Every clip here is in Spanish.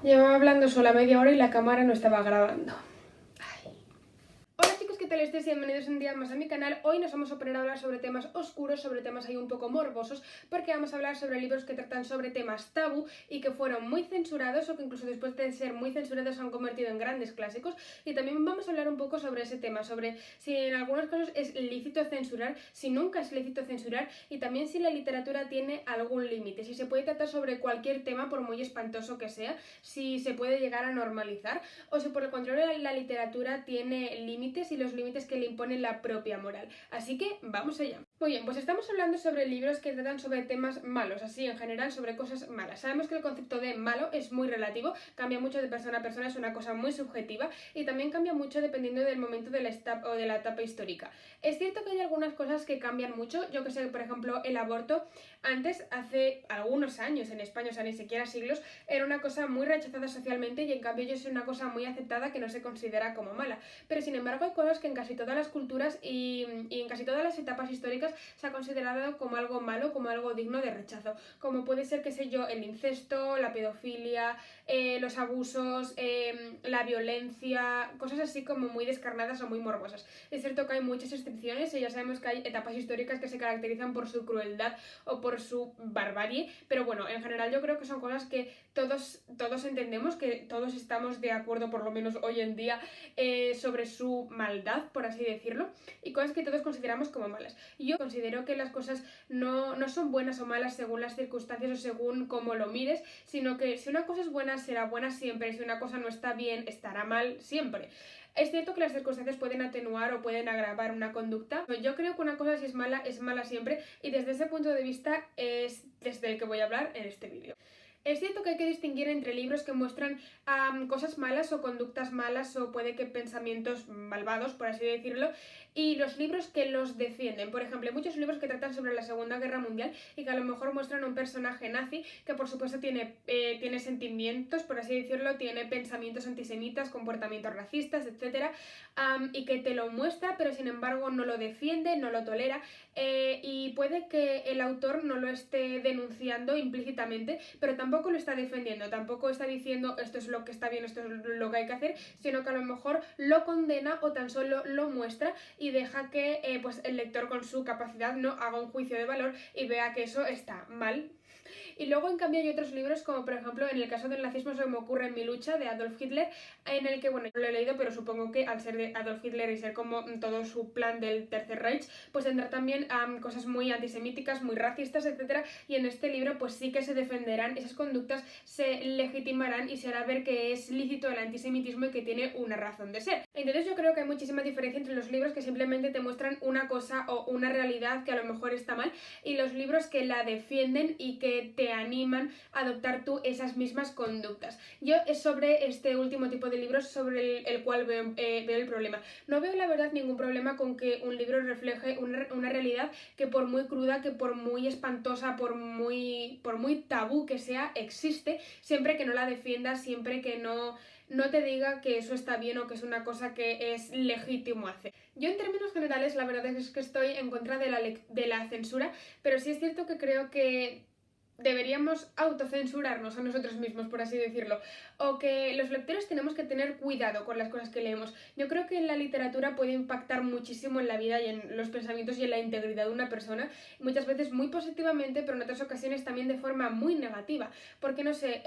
Llevaba hablando sola media hora y la cámara no estaba grabando. Hola chicos, ¿qué tal estáis? Bienvenidos un día más a mi canal. Hoy nos vamos a poner a hablar sobre temas oscuros, sobre temas ahí un poco morbosos, porque vamos a hablar sobre libros que tratan sobre temas tabú y que fueron muy censurados o que incluso después de ser muy censurados se han convertido en grandes clásicos. Y también vamos a hablar un poco sobre ese tema, sobre si en algunos casos es lícito censurar, si nunca es lícito censurar y también si la literatura tiene algún límite, si se puede tratar sobre cualquier tema por muy espantoso que sea, si se puede llegar a normalizar o si por el contrario la literatura tiene límites y los límites que le impone la propia moral. Así que vamos allá. Muy bien, pues estamos hablando sobre libros que tratan sobre temas malos, así en general sobre cosas malas. Sabemos que el concepto de malo es muy relativo, cambia mucho de persona a persona, es una cosa muy subjetiva y también cambia mucho dependiendo del momento de la etapa histórica. Es cierto que hay algunas cosas que cambian mucho, yo que sé, por ejemplo, el aborto, antes, hace algunos años en España, o sea, ni siquiera siglos, era una cosa muy rechazada socialmente y en cambio yo soy una cosa muy aceptada que no se considera como mala. Pero sin embargo hay cosas que en casi todas las culturas y en casi todas las etapas históricas se ha considerado como algo malo, como algo digno de rechazo, como puede ser, qué sé yo, el incesto, la pedofilia, los abusos, la violencia, cosas así como muy descarnadas o muy morbosas. Es cierto que hay muchas excepciones y ya sabemos que hay etapas históricas que se caracterizan por su crueldad o por su barbarie, pero bueno, en general yo creo que son cosas que todos entendemos, que todos estamos de acuerdo, por lo menos hoy en día, sobre su maldad, por así decirlo, y cosas que todos consideramos como malas. Y yo considero que las cosas no son buenas o malas según las circunstancias o según cómo lo mires, sino que si una cosa es buena, será buena siempre, y si una cosa no está bien, estará mal siempre. Es cierto que las circunstancias pueden atenuar o pueden agravar una conducta. Yo creo que una cosa si es mala siempre, y desde ese punto de vista es desde el que voy a hablar en este vídeo. Es cierto que hay que distinguir entre libros que muestran cosas malas o conductas malas o puede que pensamientos malvados, por así decirlo, y los libros que los defienden. Por ejemplo, hay muchos libros que tratan sobre la Segunda Guerra Mundial y que a lo mejor muestran un personaje nazi que por supuesto tiene sentimientos, por así decirlo, tiene pensamientos antisemitas, comportamientos racistas, etc. Y que te lo muestra, pero sin embargo no lo defiende, no lo tolera, y puede que el autor no lo esté denunciando implícitamente, pero tampoco lo está defendiendo, tampoco está diciendo esto es lo que está bien, esto es lo que hay que hacer, sino que a lo mejor lo condena o tan solo lo muestra y deja que pues el lector con su capacidad no haga un juicio de valor y vea que eso está mal. Y luego en cambio hay otros libros como por ejemplo en el caso del nazismo se me ocurre En mi lucha de Adolf Hitler, en el que bueno, yo lo he leído pero supongo que al ser de Adolf Hitler y ser como todo su plan del Tercer Reich pues tendrá también cosas muy antisemíticas, muy racistas, etcétera, y en este libro pues sí que se defenderán esas conductas, se legitimarán y se hará ver que es lícito el antisemitismo y que tiene una razón de ser. Entonces yo creo que hay muchísima diferencia entre los libros que simplemente te muestran una cosa o una realidad que a lo mejor está mal y los libros que la defienden y que te animan a adoptar tú esas mismas conductas. Yo es sobre este último tipo de libros sobre el cual veo el problema. No veo la verdad ningún problema con que un libro refleje una realidad que por muy cruda, que por muy espantosa, por muy tabú que sea, existe, siempre que no la defienda, siempre que no te diga que eso está bien o que es una cosa que es legítimo hacer. Yo en términos generales la verdad es que estoy en contra de la censura, pero sí es cierto que creo que deberíamos autocensurarnos a nosotros mismos, por así decirlo, o que los lectores tenemos que tener cuidado con las cosas que leemos. Yo creo que la literatura puede impactar muchísimo en la vida y en los pensamientos y en la integridad de una persona, muchas veces muy positivamente, pero en otras ocasiones también de forma muy negativa, porque no sé,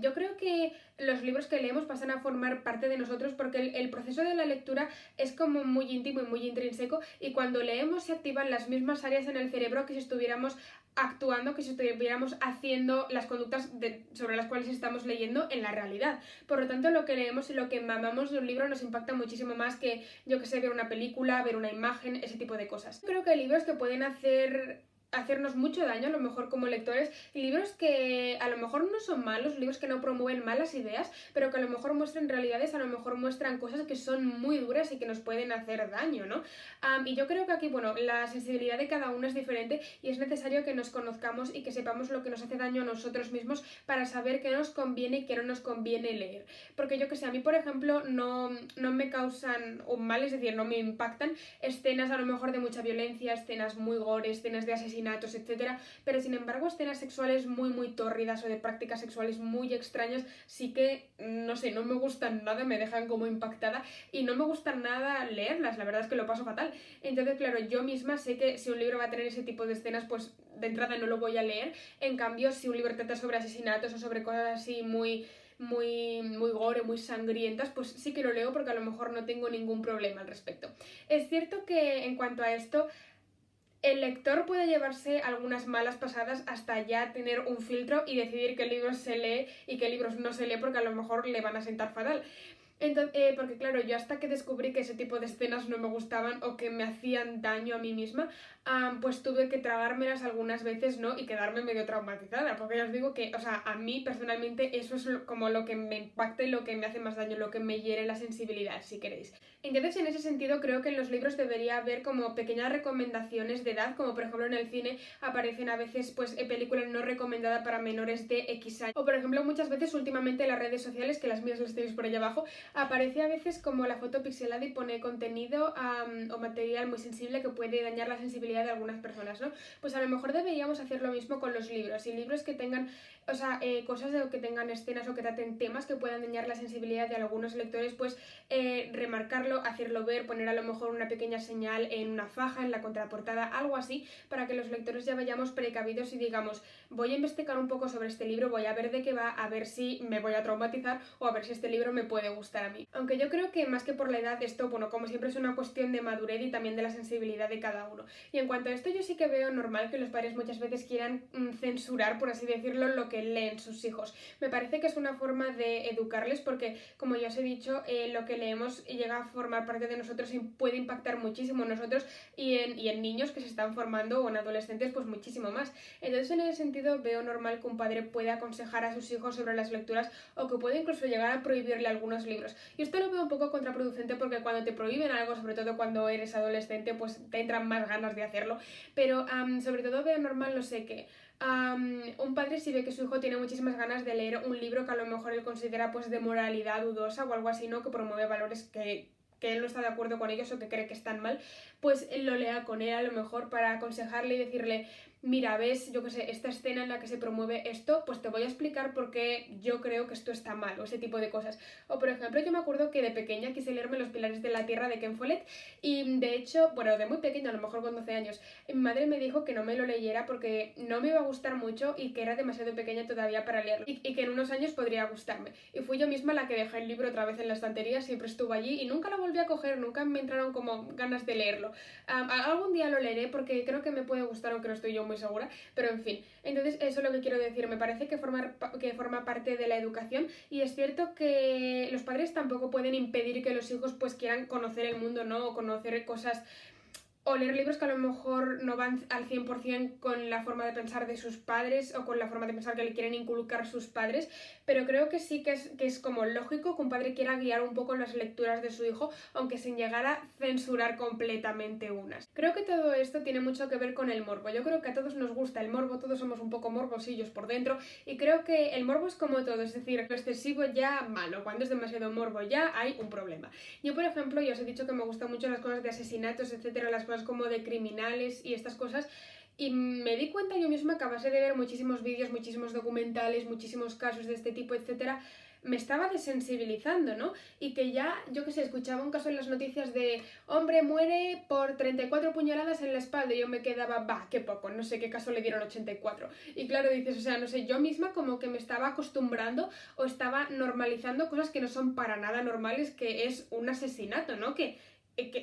yo creo que los libros que leemos pasan a formar parte de nosotros porque el proceso de la lectura es como muy íntimo y muy intrínseco, y cuando leemos se activan las mismas áreas en el cerebro que si estuviéramos actuando, que si estuviéramos haciendo las conductas sobre las cuales estamos leyendo en la realidad. Por lo tanto, lo que leemos y lo que mamamos de un libro nos impacta muchísimo más que, yo que sé, ver una película, ver una imagen, ese tipo de cosas. Creo que hay libros que pueden hacernos mucho daño a lo mejor como lectores, y libros que a lo mejor no son malos, libros que no promueven malas ideas, pero que a lo mejor muestran realidades, a lo mejor muestran cosas que son muy duras y que nos pueden hacer daño, ¿no? Y yo creo que aquí, bueno, la sensibilidad de cada uno es diferente y es necesario que nos conozcamos y que sepamos lo que nos hace daño a nosotros mismos para saber qué nos conviene y qué no nos conviene leer. Porque yo que sé, a mí por ejemplo no me causan un mal, es decir, no me impactan escenas a lo mejor de mucha violencia, escenas muy gore, escenas de asesinato, asesinatos, etcétera, pero sin embargo escenas sexuales muy tórridas o de prácticas sexuales muy extrañas sí que, no sé, no me gustan nada, me dejan como impactada y no me gusta nada leerlas, la verdad es que lo paso fatal. Entonces, claro, yo misma sé que si un libro va a tener ese tipo de escenas, pues de entrada no lo voy a leer. En cambio, si un libro trata sobre asesinatos o sobre cosas así muy gore, muy sangrientas, pues sí que lo leo porque a lo mejor no tengo ningún problema al respecto. Es cierto que en cuanto a esto, el lector puede llevarse algunas malas pasadas hasta ya tener un filtro y decidir qué libros se lee y qué libros no se lee porque a lo mejor le van a sentar fatal. Entonces, porque claro, yo hasta que descubrí que ese tipo de escenas no me gustaban o que me hacían daño a mí misma, pues tuve que tragármelas algunas veces, ¿no? Y quedarme medio traumatizada, porque ya os digo que, o sea, a mí personalmente eso es como lo que me impacta y lo que me hace más daño, lo que me hiere la sensibilidad, si queréis. Entonces, en ese sentido, creo que en los libros debería haber como pequeñas recomendaciones de edad, como por ejemplo en el cine aparecen a veces pues películas no recomendadas para menores de X años. O por ejemplo, muchas veces últimamente en las redes sociales, que las mías las tenéis por allá abajo, aparece a veces como la foto pixelada y pone contenido o material muy sensible que puede dañar la sensibilidad de algunas personas, ¿no? Pues a lo mejor deberíamos hacer lo mismo con los libros. Y libros que tengan, o sea, cosas que tengan escenas o que traten temas que puedan dañar la sensibilidad de algunos lectores, pues remarcarlo, hacerlo ver, poner a lo mejor una pequeña señal en una faja, en la contraportada, algo así, para que los lectores ya vayamos precavidos y digamos, voy a investigar un poco sobre este libro, voy a ver de qué va, a ver si me voy a traumatizar o a ver si este libro me puede gustar a mí. Aunque yo creo que más que por la edad esto, bueno, como siempre es una cuestión de madurez y también de la sensibilidad de cada uno. Y en cuanto a esto yo sí que veo normal que los padres muchas veces quieran censurar, por así decirlo, lo que leen sus hijos. Me parece que es una forma de educarles porque, como ya os he dicho, lo que leemos llega a formar parte de nosotros y puede impactar muchísimo en nosotros y en niños que se están formando o en adolescentes pues muchísimo más. Entonces en ese sentido veo normal que un padre pueda aconsejar a sus hijos sobre las lecturas o que puede incluso llegar a prohibirle algunos libros. Y esto lo veo un poco contraproducente porque cuando te prohíben algo, sobre todo cuando eres adolescente, pues te entran más ganas de hacerlo. Pero sobre todo veo normal, no sé qué. Un padre si ve que su hijo tiene muchísimas ganas de leer un libro que a lo mejor él considera pues de moralidad dudosa o algo así, ¿no? Que promueve valores que él no está de acuerdo con ellos o que cree que están mal, pues él lo lea con él a lo mejor para aconsejarle y decirle, mira, ves, yo qué sé, esta escena en la que se promueve esto, pues te voy a explicar por qué yo creo que esto está mal, o ese tipo de cosas. O por ejemplo, yo me acuerdo que de pequeña quise leerme Los Pilares de la Tierra de Ken Follett y de hecho, bueno, de muy pequeña, a lo mejor con 12 años, mi madre me dijo que no me lo leyera porque no me iba a gustar mucho y que era demasiado pequeña todavía para leerlo y que en unos años podría gustarme. Y fui yo misma la que dejé el libro otra vez en la estantería, siempre estuvo allí y nunca lo volví a coger, nunca me entraron como ganas de leerlo. Algún día lo leeré porque creo que me puede gustar, aunque no estoy yo muy segura, pero en fin. Entonces eso es lo que quiero decir, me parece que forma parte de la educación y es cierto que los padres tampoco pueden impedir que los hijos pues quieran conocer el mundo, ¿no? O conocer cosas o leer libros que a lo mejor no van al 100% con la forma de pensar de sus padres o con la forma de pensar que le quieren inculcar sus padres, pero creo que sí que es como lógico que un padre quiera guiar un poco las lecturas de su hijo, aunque sin llegar a censurar completamente unas. Creo que todo esto tiene mucho que ver con el morbo. Yo creo que a todos nos gusta el morbo, todos somos un poco morbosillos por dentro y creo que el morbo es como todo, es decir, lo excesivo ya malo, cuando es demasiado morbo ya hay un problema. Yo, por ejemplo, ya os he dicho que me gustan mucho las cosas de asesinatos, etcétera, las cosas como de criminales y estas cosas y me di cuenta yo misma que a base de ver muchísimos vídeos, muchísimos documentales, muchísimos casos de este tipo, etcétera, me estaba desensibilizando, ¿no? Y que ya, yo qué sé, escuchaba un caso en las noticias de hombre muere por 34 puñaladas en la espalda y yo me quedaba, bah, qué poco, no sé qué caso le dieron 84. Y claro, dices, o sea, no sé, yo misma como que me estaba acostumbrando o estaba normalizando cosas que no son para nada normales, que es un asesinato, ¿no?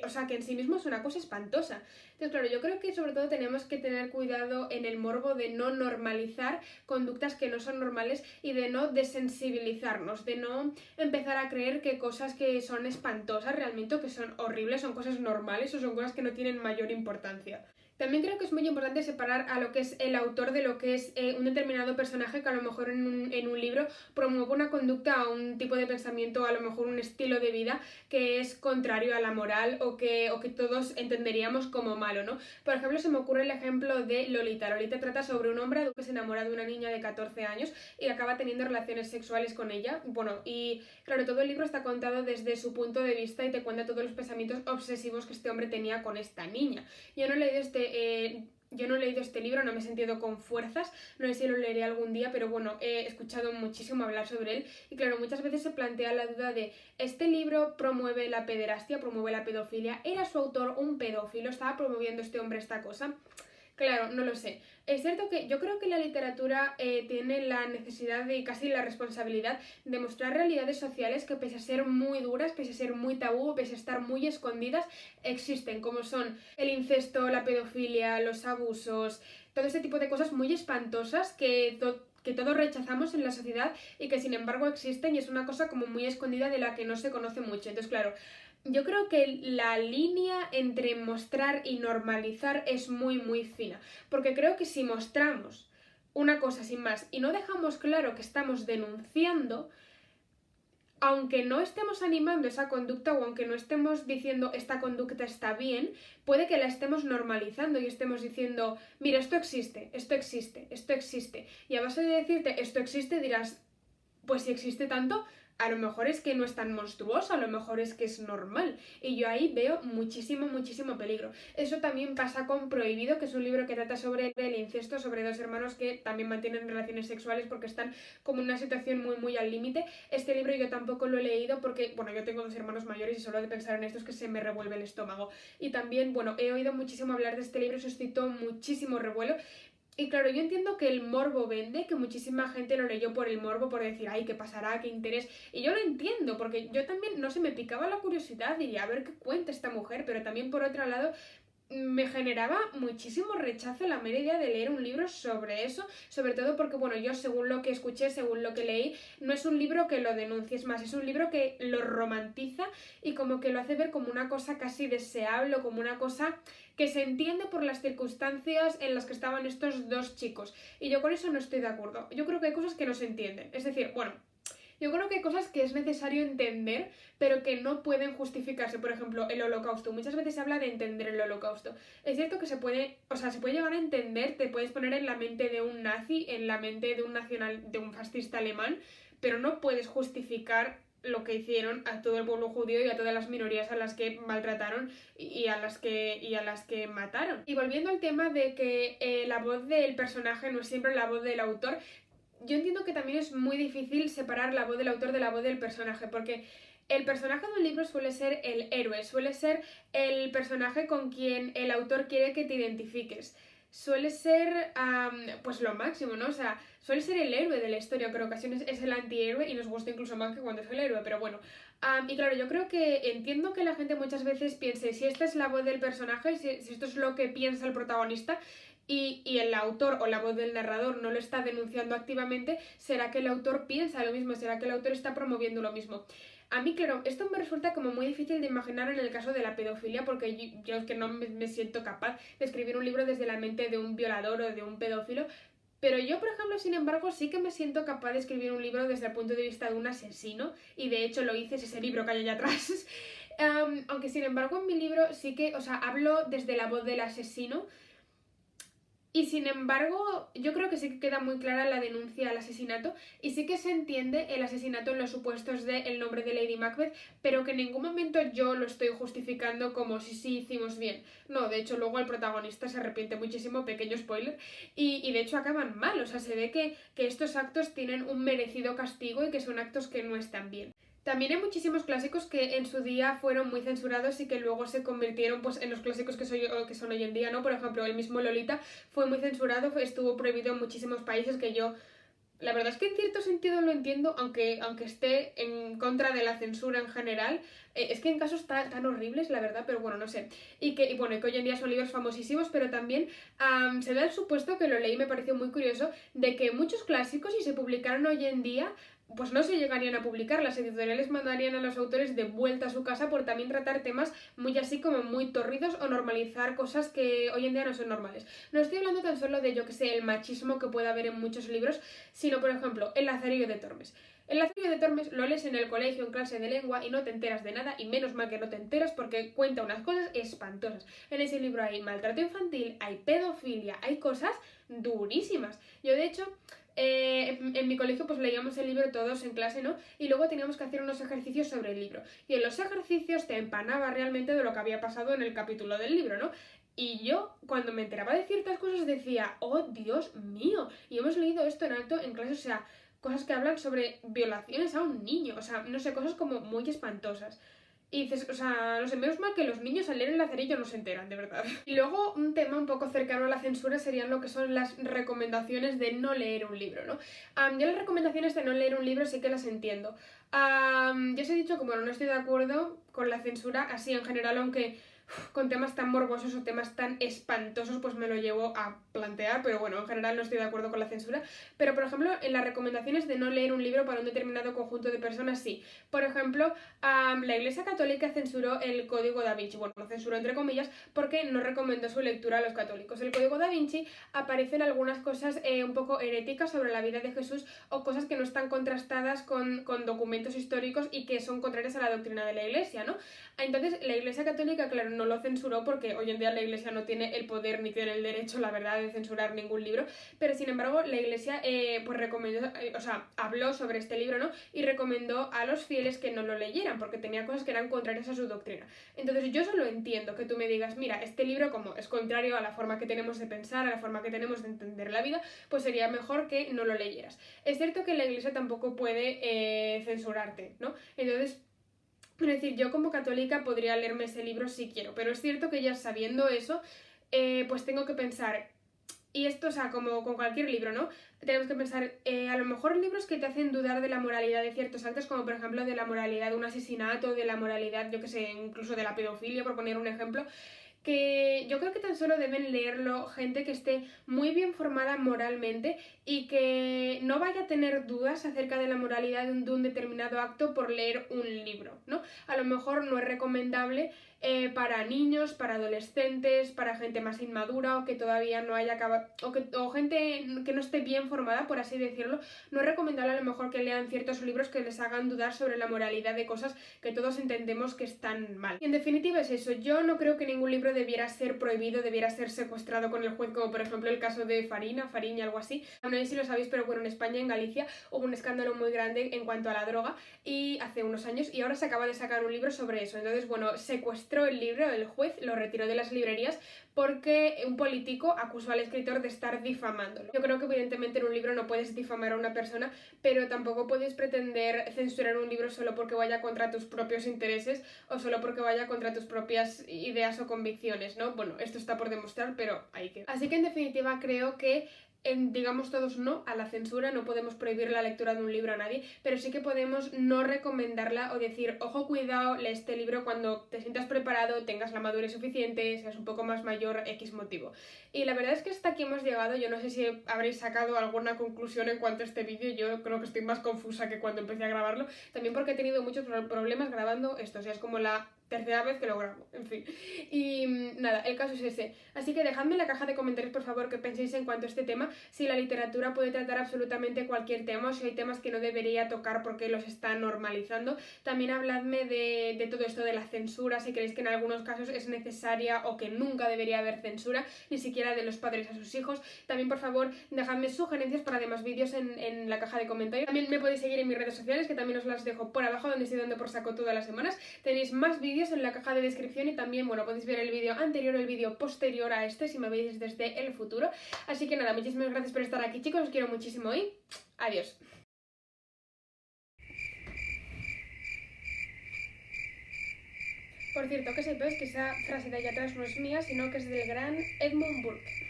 O sea, que en sí mismo es una cosa espantosa. Entonces, claro, yo creo que sobre todo tenemos que tener cuidado en el morbo de no normalizar conductas que no son normales y de no desensibilizarnos, de no empezar a creer que cosas que son espantosas realmente o que son horribles son cosas normales o son cosas que no tienen mayor importancia. También creo que es muy importante separar a lo que es el autor de lo que es un determinado personaje que a lo mejor en un libro promueve una conducta o un tipo de pensamiento, a lo mejor un estilo de vida que es contrario a la moral o que todos entenderíamos como malo, ¿no? Por ejemplo, se me ocurre el ejemplo de Lolita. Lolita trata sobre un hombre que se enamora de una niña de 14 años y acaba teniendo relaciones sexuales con ella. Bueno, y claro, todo el libro está contado desde su punto de vista y te cuenta todos los pensamientos obsesivos que este hombre tenía con esta niña. Yo no he leído yo no he leído este libro, no me he sentido con fuerzas, no sé si lo leeré algún día, pero bueno, he escuchado muchísimo hablar sobre él y claro, muchas veces se plantea la duda de ¿este libro promueve la pederastia, promueve la pedofilia? ¿Era su autor un pedófilo? ¿Estaba promoviendo este hombre esta cosa? Claro, no lo sé. Es cierto que yo creo que la literatura tiene la necesidad y casi la responsabilidad de mostrar realidades sociales que pese a ser muy duras, pese a ser muy tabú, pese a estar muy escondidas, existen, como son el incesto, la pedofilia, los abusos, todo ese tipo de cosas muy espantosas que todos rechazamos en la sociedad y que sin embargo existen y es una cosa como muy escondida de la que no se conoce mucho. Entonces, claro, yo creo que la línea entre mostrar y normalizar es muy fina, porque creo que si mostramos una cosa sin más y no dejamos claro que estamos denunciando, aunque no estemos animando esa conducta o aunque no estemos diciendo esta conducta está bien, puede que la estemos normalizando y estemos diciendo, mira, esto existe, esto existe, esto existe. Y a base de decirte esto existe dirás, pues si existe tanto, a lo mejor es que no es tan monstruoso, a lo mejor es que es normal. Y yo ahí veo muchísimo peligro. Eso también pasa con Prohibido, que es un libro que trata sobre el incesto, sobre dos hermanos que también mantienen relaciones sexuales porque están como en una situación muy al límite. Este libro yo tampoco lo he leído porque, bueno, yo tengo dos hermanos mayores y solo de pensar en esto es que se me revuelve el estómago. Y también, bueno, he oído muchísimo hablar de este libro, suscitó muchísimo revuelo. Y claro, yo entiendo que el morbo vende, que muchísima gente lo leyó por el morbo, por decir, ay, ¿qué pasará? ¿Qué interés? Y yo lo entiendo, porque yo también, no sé, me picaba la curiosidad, diría, a ver qué cuenta esta mujer, pero también por otro lado me generaba muchísimo rechazo la mera idea de leer un libro sobre eso, sobre todo porque, bueno, yo según lo que escuché, según lo que leí, no es un libro que lo denuncie, es más, es un libro que lo romantiza y como que lo hace ver como una cosa casi deseable o como una cosa que se entiende por las circunstancias en las que estaban estos dos chicos. Y yo con eso no estoy de acuerdo. Yo creo que hay cosas que no se entienden. Es decir, bueno, yo creo que hay cosas que es necesario entender, pero que no pueden justificarse. Por ejemplo, el holocausto. Muchas veces se habla de entender el holocausto. Es cierto que se puede llegar a entender, te puedes poner en la mente de un nazi, en la mente de de un fascista alemán, pero no puedes justificar lo que hicieron a todo el pueblo judío y a todas las minorías a las que maltrataron y a las que mataron. Y volviendo al tema de que la voz del personaje no es siempre la voz del autor, yo entiendo que también es muy difícil separar la voz del autor de la voz del personaje, porque el personaje de un libro suele ser el héroe, suele ser el personaje con quien el autor quiere que te identifiques. Suele ser, pues lo máximo, ¿no? O sea, suele ser el héroe de la historia, que en ocasiones es el antihéroe y nos gusta incluso más que cuando es el héroe, pero bueno. Y claro, yo creo que entiendo que la gente muchas veces piense, si esta es la voz del personaje, si esto es lo que piensa el protagonista, y el autor o la voz del narrador no lo está denunciando activamente, ¿será que el autor piensa lo mismo? ¿Será que el autor está promoviendo lo mismo? A mí, claro, esto me resulta como muy difícil de imaginar en el caso de la pedofilia porque yo es que no me siento capaz de escribir un libro desde la mente de un violador o de un pedófilo, pero yo, por ejemplo, sin embargo, sí que me siento capaz de escribir un libro desde el punto de vista de un asesino y de hecho lo hice, es ese libro que hay allá atrás. Aunque sin embargo en mi libro sí que, o sea, hablo desde la voz del asesino. Y sin embargo, yo creo que sí que queda muy clara la denuncia al asesinato y sí que se entiende el asesinato en los supuestos de el nombre de Lady Macbeth, pero que en ningún momento yo lo estoy justificando como si sí hicimos bien. No, de hecho luego el protagonista se arrepiente muchísimo, pequeño spoiler, y de hecho acaban mal, o sea, se ve que estos actos tienen un merecido castigo y que son actos que no están bien. También hay muchísimos clásicos que en su día fueron muy censurados y que luego se convirtieron pues, en los clásicos que son hoy en día, ¿no? Por ejemplo, el mismo Lolita fue muy censurado, estuvo prohibido en muchísimos países que yo... La verdad es que en cierto sentido lo entiendo, aunque esté en contra de la censura en general. Es que en casos tan horribles, la verdad, pero bueno, no sé. Y bueno, que hoy en día son libros famosísimos, pero también se da el supuesto, que lo leí y me pareció muy curioso, de que muchos clásicos, si se publicaran hoy en día, pues no se llegarían a publicar, las editoriales mandarían a los autores de vuelta a su casa por también tratar temas muy así como muy torridos o normalizar cosas que hoy en día no son normales. No estoy hablando tan solo de, yo que sé, el machismo que puede haber en muchos libros, sino por ejemplo, el Lazarillo de Tormes. El Lazarillo de Tormes lo lees en el colegio en clase de lengua y no te enteras de nada, y menos mal que no te enteras porque cuenta unas cosas espantosas. En ese libro hay maltrato infantil, hay pedofilia, hay cosas durísimas. Yo de hecho... en mi colegio pues leíamos el libro todos en clase, ¿no? Y luego teníamos que hacer unos ejercicios sobre el libro. Y en los ejercicios te empanaba realmente de lo que había pasado en el capítulo del libro, ¿no? Y yo, cuando me enteraba de ciertas cosas, decía, oh, Dios mío, y hemos leído esto en alto en clase, o sea, cosas que hablan sobre violaciones a un niño, o sea, no sé, cosas como muy espantosas. Y dices, o sea, no sé, menos mal que los niños al leer el Lazarillo no se enteran, de verdad. Y luego un tema un poco cercano a la censura serían lo que son las recomendaciones de no leer un libro, ¿no? Yo las recomendaciones de no leer un libro sí que las entiendo. Ya os he dicho que, bueno, no estoy de acuerdo con la censura así en general, aunque con temas tan morbosos o temas tan espantosos pues me lo llevo a plantear, pero bueno, en general no estoy de acuerdo con la censura. Pero por ejemplo, en las recomendaciones de no leer un libro para un determinado conjunto de personas, sí. Por ejemplo, la Iglesia Católica censuró el Código Da Vinci, bueno, lo censuró entre comillas porque no recomendó su lectura a los católicos. El Código Da Vinci aparecen algunas cosas un poco heréticas sobre la vida de Jesús o cosas que no están contrastadas con documentos históricos y que son contrarias a la doctrina de la Iglesia, ¿no? Entonces, la Iglesia Católica, claro, no lo censuró porque hoy en día la Iglesia no tiene el poder ni tiene el derecho, la verdad, de censurar ningún libro, pero sin embargo la Iglesia pues recomendó, o sea, habló sobre este libro, ¿no? Y recomendó a los fieles que no lo leyeran porque tenía cosas que eran contrarias a su doctrina. Entonces yo solo entiendo que tú me digas, mira, este libro como es contrario a la forma que tenemos de pensar, a la forma que tenemos de entender la vida, pues sería mejor que no lo leyeras. Es cierto que la Iglesia tampoco puede censurarte, ¿no? Entonces, es decir, yo como católica podría leerme ese libro si quiero, pero es cierto que ya sabiendo eso, pues tengo que pensar, y esto, o sea, como con cualquier libro, ¿no? Tenemos que pensar, a lo mejor libros que te hacen dudar de la moralidad de ciertos actos, como por ejemplo de la moralidad de un asesinato, de la moralidad, yo que sé, incluso de la pedofilia, por poner un ejemplo, que yo creo que tan solo deben leerlo gente que esté muy bien formada moralmente y que no vaya a tener dudas acerca de la moralidad de un determinado acto por leer un libro, ¿no? A lo mejor no es recomendable para niños, para adolescentes, para gente más inmadura o que todavía no haya acabado, o gente que no esté bien formada, por así decirlo. No es recomendable a lo mejor que lean ciertos libros que les hagan dudar sobre la moralidad de cosas que todos entendemos que están mal. Y en definitiva es eso, yo no creo que ningún libro debiera ser prohibido, debiera ser secuestrado con el juez, como por ejemplo el caso de Fariña, algo así. No sé si lo sabéis, pero bueno, en España, en Galicia, hubo un escándalo muy grande en cuanto a la droga y hace unos años, y ahora se acaba de sacar un libro sobre eso. Entonces, bueno, secuestró el libro, el juez lo retiró de las librerías porque un político acusó al escritor de estar difamándolo. Yo creo que evidentemente en un libro no puedes difamar a una persona, pero tampoco puedes pretender censurar un libro solo porque vaya contra tus propios intereses o solo porque vaya contra tus propias ideas o convicciones, ¿no? Bueno, esto está por demostrar, pero hay que... Así que en definitiva creo que digamos todos no a la censura, no podemos prohibir la lectura de un libro a nadie, pero sí que podemos no recomendarla o decir, ojo, cuidado, lee este libro cuando te sientas preparado, tengas la madurez suficiente, seas un poco más mayor, X motivo. Y la verdad es que hasta aquí hemos llegado. Yo no sé si habréis sacado alguna conclusión en cuanto a este vídeo. Yo creo que estoy más confusa que cuando empecé a grabarlo, también porque he tenido muchos problemas grabando esto, o sea, es como la tercera vez que lo grabo, en fin. Y nada, el caso es ese. Así que dejadme en la caja de comentarios, por favor, qué penséis en cuanto a este tema, si la literatura puede tratar absolutamente cualquier tema o si hay temas que no debería tocar porque los está normalizando. También habladme de todo esto de la censura, si creéis que en algunos casos es necesaria o que nunca debería haber censura, ni siquiera de los padres a sus hijos. También, por favor, dejadme sugerencias para demás vídeos en la caja de comentarios. También me podéis seguir en mis redes sociales, que también os las dejo por abajo, donde estoy dando por saco todas las semanas. Tenéis más vídeos en la caja de descripción y también, bueno, podéis ver el vídeo anterior o el vídeo posterior a este si me veis desde el futuro. Así que nada, muchísimas gracias por estar aquí, chicos, os quiero muchísimo y adiós. Por cierto, que sepáis que esa frase de allá atrás no es mía, sino que es del gran Edmund Burke.